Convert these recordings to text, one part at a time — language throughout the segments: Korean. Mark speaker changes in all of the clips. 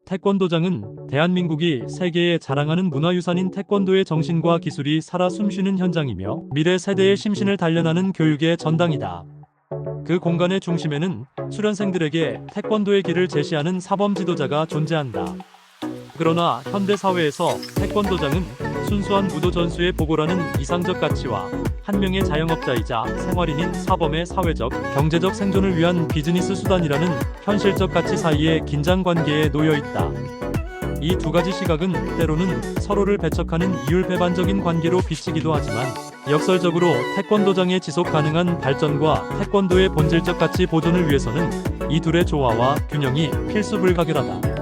Speaker 1: 태권도장은 대한민국이 세계에 자랑하는 문화유산인 태권도의 정신과 기술이 살아 숨쉬는 현장이며 미래 세대의 심신을 단련하는 교육의 전당이다. 그 공간의 중심에는 수련생들에게 태권도의 길을 제시하는 사범 지도자가 존재한다. 그러나 현대 사회에서 태권도장은 순수한 무도 전수의 보고라는 이상적 가치와 한 명의 자영업자이자 생활인인 사범의 사회적, 경제적 생존을 위한 비즈니스 수단이라는 현실적 가치 사이의 긴장 관계에 놓여 있다. 이 두 가지 시각은 때로는 서로를 배척하는 이율배반적인 관계로 비치기도 하지만 역설적으로 태권도장의 지속 가능한 발전과 태권도의 본질적 가치 보존을 위해서는 이 둘의 조화와 균형이 필수 불가결하다.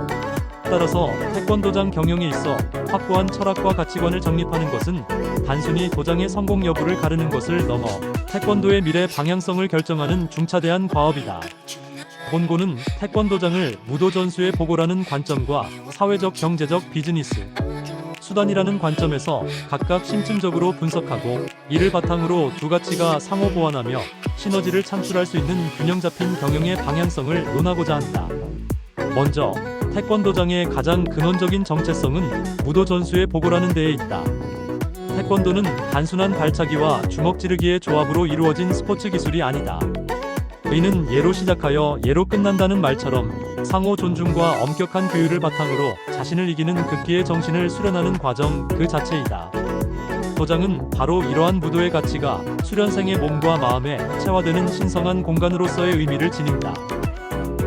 Speaker 1: 따라서 태권도장 경영에 있어 확고한 철학과 가치관을 정립하는 것은 단순히 도장의 성공 여부를 가르는 것을 넘어 태권도의 미래 방향성을 결정하는 중차대한 과업이다. 본고는 태권도장을 무도 전수의 보고라는 관점과 사회적 경제적 비즈니스 수단이라는 관점에서 각각 심층적으로 분석하고 이를 바탕으로 두 가치가 상호 보완하며 시너지를 창출할 수 있는 균형 잡힌 경영의 방향성을 논하고자 한다. 먼저 태권도장의 가장 근원적인 정체성은 무도 전수의 보고라는 데에 있다. 태권도는 단순한 발차기와 주먹 찌르기의 조합으로 이루어진 스포츠 기술이 아니다. 이는 예로 시작하여 예로 끝난다는 말처럼 상호 존중과 엄격한 규율을 바탕으로 자신을 이기는 극기의 정신을 수련하는 과정 그 자체이다. 도장은 바로 이러한 무도의 가치가 수련생의 몸과 마음에 체화되는 신성한 공간으로서의 의미를 지닌다.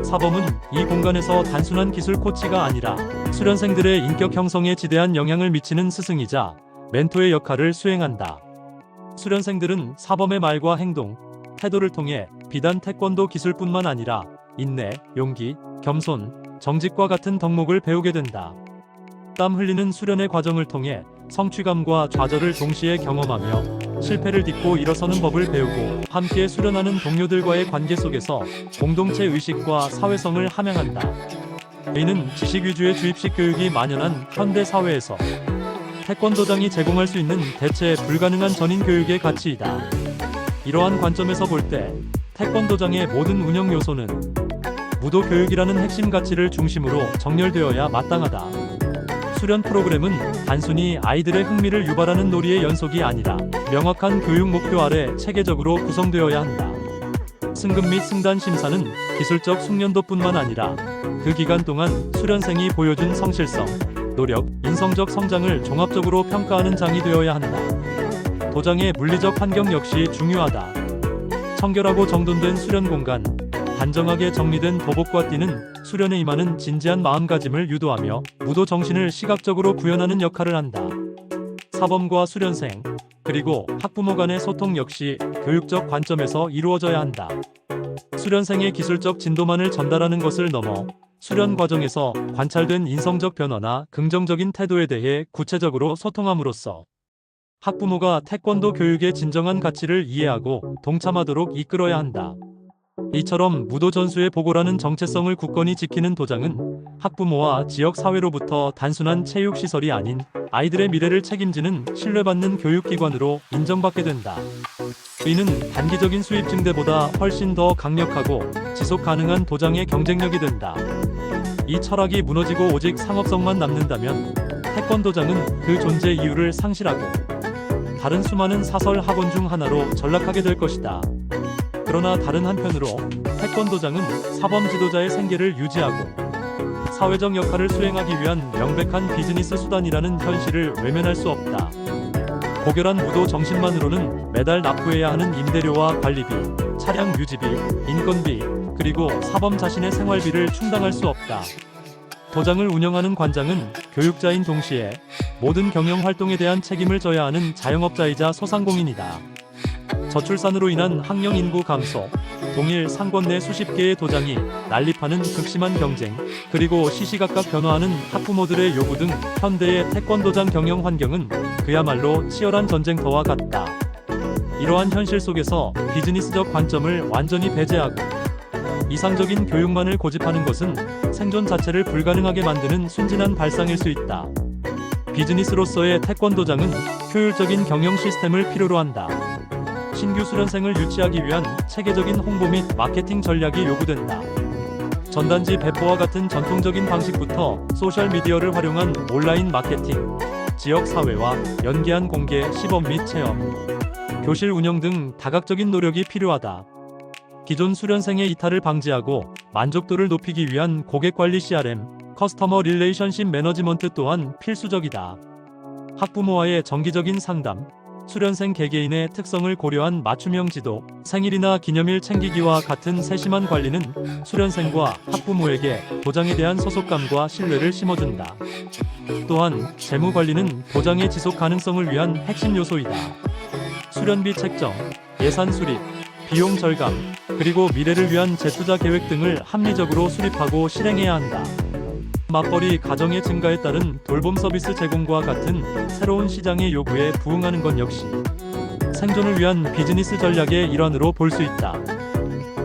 Speaker 1: 사범은 이 공간에서 단순한 기술 코치가 아니라 수련생들의 인격 형성에 지대한 영향을 미치는 스승이자 멘토의 역할을 수행한다. 수련생들은 사범의 말과 행동, 태도를 통해 비단 태권도 기술뿐만 아니라 인내, 용기, 겸손, 정직과 같은 덕목을 배우게 된다. 땀 흘리는 수련의 과정을 통해 성취감과 좌절을 동시에 경험하며 실패를 딛고 일어서는 법을 배우고 함께 수련하는 동료들과의 관계 속에서 공동체 의식과 사회성을 함양한다. 이는 지식 위주의 주입식 교육이 만연한 현대 사회에서 태권도장이 제공할 수 있는 대체 불가능한 전인 교육의 가치이다. 이러한 관점에서 볼 때 태권도장의 모든 운영 요소는 무도 교육이라는 핵심 가치를 중심으로 정렬되어야 마땅하다. 수련 프로그램은 단순히 아이들의 흥미를 유발하는 놀이의 연속이 아니라 명확한 교육 목표 아래 체계적으로 구성되어야 한다. 승급 및 승단 심사는 기술적 숙련도뿐만 아니라 그 기간 동안 수련생이 보여준 성실성, 노력, 인성적 성장을 종합적으로 평가하는 장이 되어야 한다. 도장의 물리적 환경 역시 중요하다. 청결하고 정돈된 수련 공간, 단정하게 정리된 도복과 띠는 수련에 임하는 진지한 마음가짐을 유도하며 무도 정신을 시각적으로 구현하는 역할을 한다. 사범과 수련생, 그리고 학부모 간의 소통 역시 교육적 관점에서 이루어져야 한다. 수련생의 기술적 진도만을 전달하는 것을 넘어 수련 과정에서 관찰된 인성적 변화나 긍정적인 태도에 대해 구체적으로 소통함으로써 학부모가 태권도 교육의 진정한 가치를 이해하고 동참하도록 이끌어야 한다. 이처럼 무도 전수의 보고라는 정체성을 굳건히 지키는 도장은 학부모와 지역 사회로부터 단순한 체육시설이 아닌 아이들의 미래를 책임지는 신뢰받는 교육기관으로 인정받게 된다. 이는 단기적인 수입 증대보다 훨씬 더 강력하고 지속 가능한 도장의 경쟁력이 된다. 이 철학이 무너지고 오직 상업성만 남는다면 태권도장은 그 존재 이유를 상실하고 다른 수많은 사설 학원 중 하나로 전락하게 될 것이다. 그러나 다른 한편으로 태권도장은 사범 지도자의 생계를 유지하고 사회적 역할을 수행하기 위한 명백한 비즈니스 수단이라는 현실을 외면할 수 없다. 고결한 무도 정신만으로는 매달 납부해야 하는 임대료와 관리비, 차량 유지비, 인건비, 그리고 사범 자신의 생활비를 충당할 수 없다. 도장을 운영하는 관장은 교육자인 동시에 모든 경영 활동에 대한 책임을 져야 하는 자영업자이자 소상공인이다. 저출산으로 인한 학령 인구 감소, 동일 상권 내 수십 개의 도장이 난립하는 극심한 경쟁, 그리고 시시각각 변화하는 학부모들의 요구 등 현대의 태권도장 경영 환경은 그야말로 치열한 전쟁터와 같다. 이러한 현실 속에서 비즈니스적 관점을 완전히 배제하고 이상적인 교육만을 고집하는 것은 생존 자체를 불가능하게 만드는 순진한 발상일 수 있다. 비즈니스로서의 태권도장은 효율적인 경영 시스템을 필요로 한다. 신규 수련생을 유치하기 위한 체계적인 홍보 및 마케팅 전략이 요구된다. 전단지 배포와 같은 전통적인 방식부터 소셜미디어를 활용한 온라인 마케팅, 지역 사회와 연계한 공개, 시범 및 체험, 교실 운영 등 다각적인 노력이 필요하다. 기존 수련생의 이탈을 방지하고 만족도를 높이기 위한 고객관리 CRM, 커스터머 릴레이션십 매너지먼트 또한 필수적이다. 학부모와의 정기적인 상담, 수련생 개개인의 특성을 고려한 맞춤형 지도, 생일이나 기념일 챙기기와 같은 세심한 관리는 수련생과 학부모에게 도장에 대한 소속감과 신뢰를 심어준다. 또한 재무 관리는 도장의 지속 가능성을 위한 핵심 요소이다. 수련비 책정, 예산 수립, 비용 절감, 그리고 미래를 위한 재투자 계획 등을 합리적으로 수립하고 실행해야 한다. 맞벌이 가정의 증가에 따른 돌봄 서비스 제공과 같은 새로운 시장의 요구에 부응하는 것 역시 생존을 위한 비즈니스 전략의 일환으로 볼 수 있다.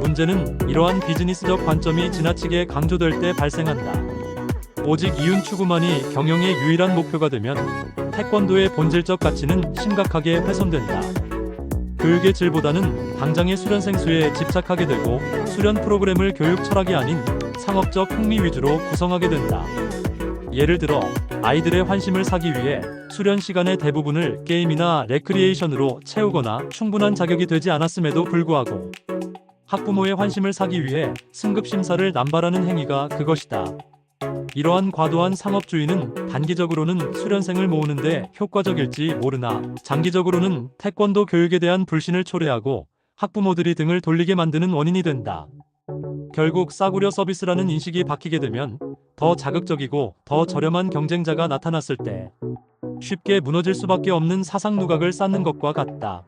Speaker 1: 문제는 이러한 비즈니스적 관점이 지나치게 강조될 때 발생한다. 오직 이윤 추구만이 경영의 유일한 목표가 되면 태권도의 본질적 가치는 심각하게 훼손된다. 교육의 질보다는 당장의 수련생 수에 집착하게 되고 수련 프로그램을 교육 철학이 아닌 상업적 흥미 위주로 구성하게 된다. 예를 들어 아이들의 환심을 사기 위해 수련 시간의 대부분을 게임이나 레크리에이션으로 채우거나 충분한 자격이 되지 않았음에도 불구하고 학부모의 환심을 사기 위해 승급 심사를 남발하는 행위가 그것이다. 이러한 과도한 상업주의는 단기적으로는 수련생을 모으는데 효과적일지 모르나 장기적으로는 태권도 교육에 대한 불신을 초래하고 학부모들이 등을 돌리게 만드는 원인이 된다. 결국 싸구려 서비스라는 인식이 박히게 되면 더 자극적이고 더 저렴한 경쟁자가 나타났을 때 쉽게 무너질 수밖에 없는 사상 누각을 쌓는 것과 같다.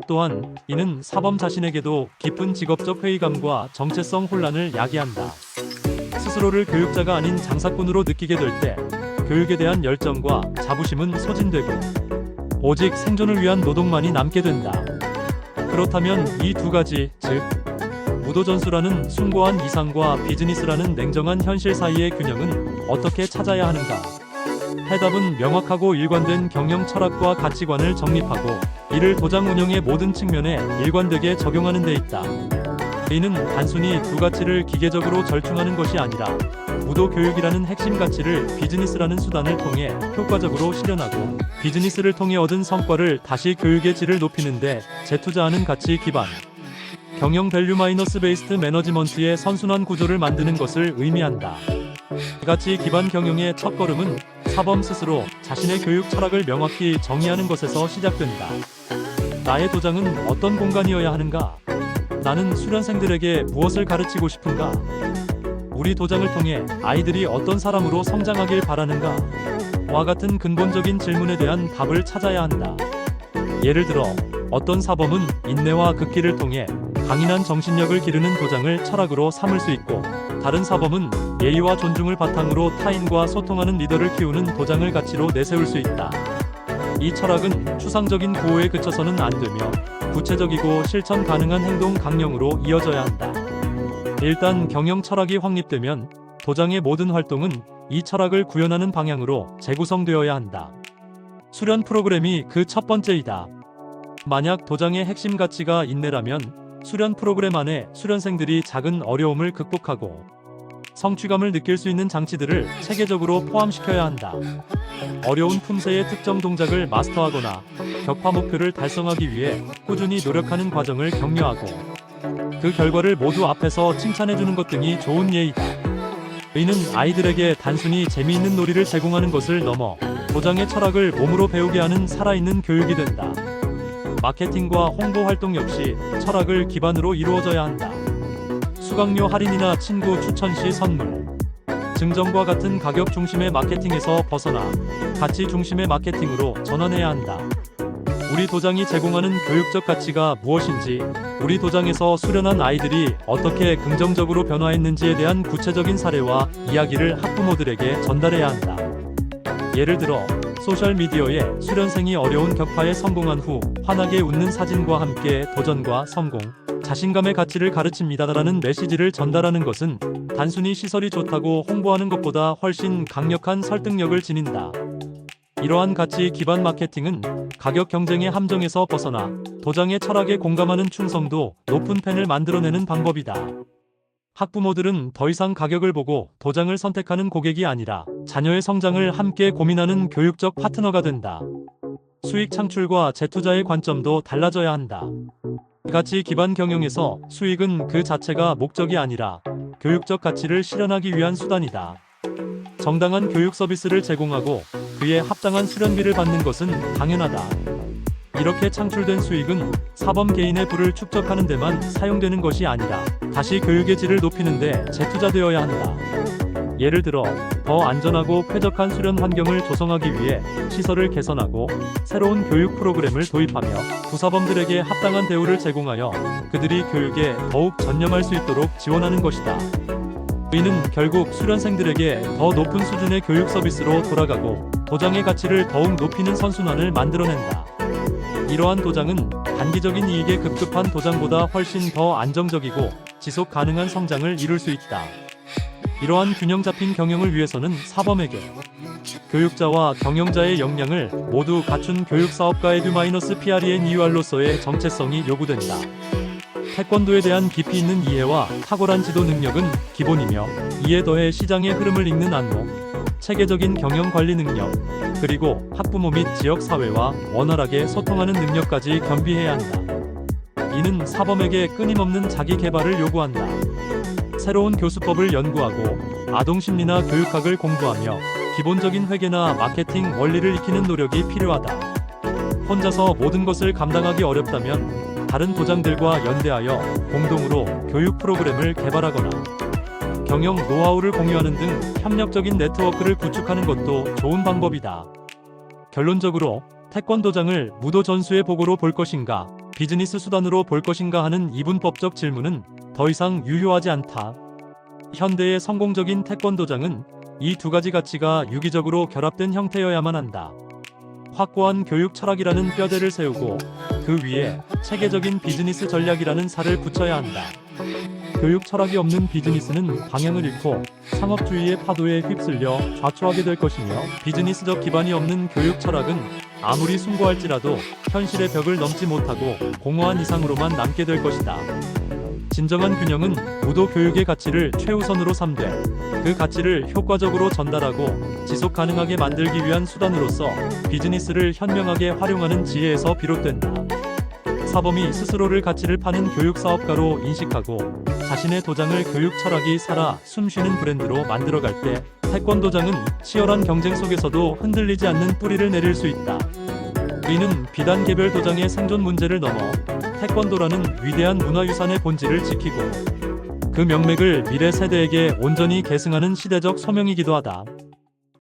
Speaker 1: 또한 이는 사범 자신에게도 깊은 직업적 회의감과 정체성 혼란을 야기한다. 스스로를 교육자가 아닌 장사꾼으로 느끼게 될 때 교육에 대한 열정과 자부심은 소진되고 오직 생존을 위한 노동만이 남게 된다. 그렇다면 이 두 가지, 즉 무도전수라는 숭고한 이상과 비즈니스라는 냉정한 현실 사이의 균형은 어떻게 찾아야 하는가? 해답은 명확하고 일관된 경영 철학과 가치관을 정립하고 이를 도장 운영의 모든 측면에 일관되게 적용하는 데 있다. 이는 단순히 두 가치를 기계적으로 절충하는 것이 아니라 무도 교육이라는 핵심 가치를 비즈니스라는 수단을 통해 효과적으로 실현하고 비즈니스를 통해 얻은 성과를 다시 교육의 질을 높이는 데 재투자하는 가치 기반 경영 밸류 마이너스 베이스드 매너지먼트의 선순환 구조를 만드는 것을 의미한다. 가치 기반 경영의 첫걸음은 사범 스스로 자신의 교육 철학을 명확히 정의하는 것에서 시작된다. 나의 도장은 어떤 공간이어야 하는가? 나는 수련생들에게 무엇을 가르치고 싶은가? 우리 도장을 통해 아이들이 어떤 사람으로 성장하길 바라는가? 와 같은 근본적인 질문에 대한 답을 찾아야 한다. 예를 들어 어떤 사범은 인내와 극기를 통해 강인한 정신력을 기르는 도장을 철학으로 삼을 수 있고 다른 사범은 예의와 존중을 바탕으로 타인과 소통하는 리더를 키우는 도장을 가치로 내세울 수 있다. 이 철학은 추상적인 구호에 그쳐서는 안 되며 구체적이고 실천 가능한 행동 강령으로 이어져야 한다. 일단 경영 철학이 확립되면 도장의 모든 활동은 이 철학을 구현하는 방향으로 재구성되어야 한다. 수련 프로그램이 그 첫 번째이다. 만약 도장의 핵심 가치가 인내라면 수련 프로그램 안에 수련생들이 작은 어려움을 극복하고 성취감을 느낄 수 있는 장치들을 체계적으로 포함시켜야 한다. 어려운 품새의 특정 동작을 마스터하거나 격파 목표를 달성하기 위해 꾸준히 노력하는 과정을 격려하고 그 결과를 모두 앞에서 칭찬해주는 것 등이 좋은 예의다. 이는 아이들에게 단순히 재미있는 놀이를 제공하는 것을 넘어 도장의 철학을 몸으로 배우게 하는 살아있는 교육이 된다. 마케팅과 홍보 활동 역시 철학을 기반으로 이루어져야 한다. 수강료 할인이나 친구 추천 시 선물, 증정과 같은 가격 중심의 마케팅에서 벗어나 가치 중심의 마케팅으로 전환해야 한다. 우리 도장이 제공하는 교육적 가치가 무엇인지, 우리 도장에서 수련한 아이들이 어떻게 긍정적으로 변화했는지에 대한 구체적인 사례와 이야기를 학부모들에게 전달해야 한다. 예를 들어 소셜미디어에 수련생이 어려운 격파에 성공한 후 환하게 웃는 사진과 함께 도전과 성공, 자신감의 가치를 가르칩니다라는 메시지를 전달하는 것은 단순히 시설이 좋다고 홍보하는 것보다 훨씬 강력한 설득력을 지닌다. 이러한 가치 기반 마케팅은 가격 경쟁의 함정에서 벗어나 도장의 철학에 공감하는 충성도 높은 팬을 만들어내는 방법이다. 학부모들은 더 이상 가격을 보고 도장을 선택하는 고객이 아니라 자녀의 성장을 함께 고민하는 교육적 파트너가 된다. 수익 창출과 재투자의 관점도 달라져야 한다. 가치 기반 경영에서 수익은 그 자체가 목적이 아니라 교육적 가치를 실현하기 위한 수단이다. 정당한 교육 서비스를 제공하고 그에 합당한 수련비를 받는 것은 당연하다. 이렇게 창출된 수익은 사범 개인의 부를 축적하는 데만 사용되는 것이 아니라 다시 교육의 질을 높이는 데 재투자되어야 한다. 예를 들어 더 안전하고 쾌적한 수련 환경을 조성하기 위해 시설을 개선하고 새로운 교육 프로그램을 도입하며 부사범들에게 합당한 대우를 제공하여 그들이 교육에 더욱 전념할 수 있도록 지원하는 것이다. 이는 결국 수련생들에게 더 높은 수준의 교육 서비스로 돌아가고 도장의 가치를 더욱 높이는 선순환을 만들어낸다. 이러한 도장은 단기적인 이익에 급급한 도장보다 훨씬 더 안정적이고 지속 가능한 성장을 이룰 수 있다. 이러한 균형 잡힌 경영을 위해서는 사범에게 교육자와 경영자의 역량을 모두 갖춘 교육사업가의 D-PRENUR로서의 정체성이 요구된다. 태권도에 대한 깊이 있는 이해와 탁월한 지도 능력은 기본이며 이에 더해 시장의 흐름을 읽는 안목, 체계적인 경영 관리 능력, 그리고 학부모 및 지역 사회와 원활하게 소통하는 능력까지 겸비해야 한다. 이는 사범에게 끊임없는 자기 개발을 요구한다. 새로운 교수법을 연구하고 아동심리나 교육학을 공부하며 기본적인 회계나 마케팅 원리를 익히는 노력이 필요하다. 혼자서 모든 것을 감당하기 어렵다면 다른 도장들과 연대하여 공동으로 교육 프로그램을 개발하거나 경영 노하우를 공유하는 등 협력적인 네트워크를 구축하는 것도 좋은 방법이다. 결론적으로 태권도장을 무도 전수의 보고로 볼 것인가, 비즈니스 수단으로 볼 것인가 하는 이분법적 질문은 더 이상 유효하지 않다. 현대의 성공적인 태권도장은 이 두 가지 가치가 유기적으로 결합된 형태여야만 한다. 확고한 교육 철학이라는 뼈대를 세우고 그 위에 체계적인 비즈니스 전략이라는 살을 붙여야 한다. 교육 철학이 없는 비즈니스는 방향을 잃고 상업주의의 파도에 휩쓸려 좌초하게 될 것이며, 비즈니스적 기반이 없는 교육 철학은 아무리 숭고할지라도 현실의 벽을 넘지 못하고 공허한 이상으로만 남게 될 것이다. 진정한 균형은 무도 교육의 가치를 최우선으로 삼되 그 가치를 효과적으로 전달하고 지속 가능하게 만들기 위한 수단으로서 비즈니스를 현명하게 활용하는 지혜에서 비롯된다. 사범이 스스로를 가치를 파는 교육 사업가로 인식하고 자신의 도장을 교육 철학이 살아 숨쉬는 브랜드로 만들어갈 때 태권도장은 치열한 경쟁 속에서도 흔들리지 않는 뿌리를 내릴 수 있다. 이는 비단 개별 도장의 생존 문제를 넘어 태권도라는 위대한 문화유산의 본질을 지키고 그 명맥을 미래 세대에게 온전히 계승하는 시대적 소명이기도 하다.